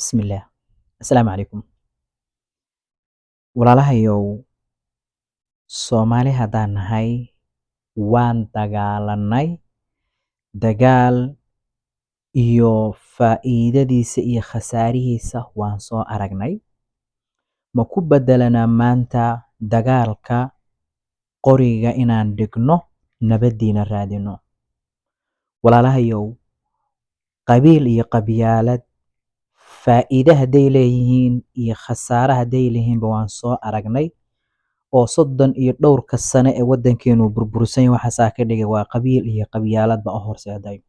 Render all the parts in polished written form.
Bismillah. Assalaamu calaykum. Walaalahayow, Soomaali haddaan nahay, waan dagaalanay. Dagaal iyo faa'iidadiisa iyo khasaarihiisa waan soo aragnay. Ma ku beddelanaa maanta dagaalka qoriga inaan dhigno, nabaddiina raadino? Walaalahayow, qabiil iyo qabyaalad faa'iide hadday leeyihiin iyo khasaare hadday leeyihiinba waan soo aragnay. Oo 32 sano ee waddankeenu burbursan yahay waxaasaa ka dhigay waa qabiil iyo qabyaaladba oo horseeday.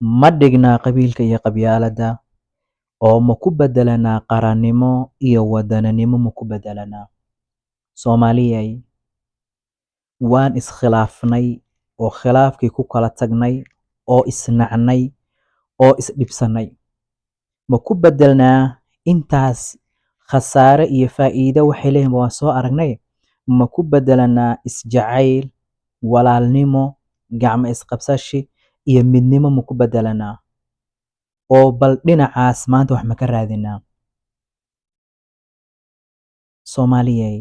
Ma dhignaa qabiilka iyo qabyaaladda oo ma ku beddelanaa qarannimo iyo waddananimo ma ku beddelanaa? Soomaaliyay, waan iskhilaafnay oo khilaafkii ku kala tagnay oo isnacnay oo isdhibsanay. Ma ku beddelnaa intaas khasaare iyo faa'iido waxay leeyihiin waan soo aragnay? Ma ku beddelanaa isjacayl, walaalnimo, gacmo isqabsashi iyo midnimo ma ku beddelanaa? Oo bal dhinacaas maanta wax ma ka raadinaa? Soomaaliyay,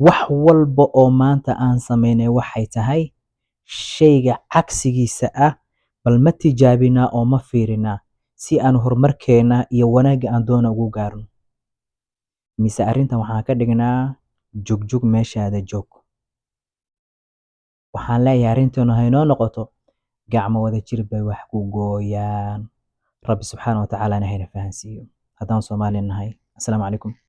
wax walba oo maanta aan samaynay waxay tahay shayga cagsigiisa ah, bal ma tijaabinaa oo ma fiirinaa si aan horumarkeena iyo wanaagga aan doona ugu gaarno? Mise arrintan waxaan ka dhignaa jugjug meeshaada joog. Waxaan leeyahay arrinteenu haynoo noqoto gacmo wada jir bay wax ku gooyaan. Rabbi subxaanahu wa tacaala hayna fahansiiyo haddaan Soomaali nahay. Assalaamu calaykum.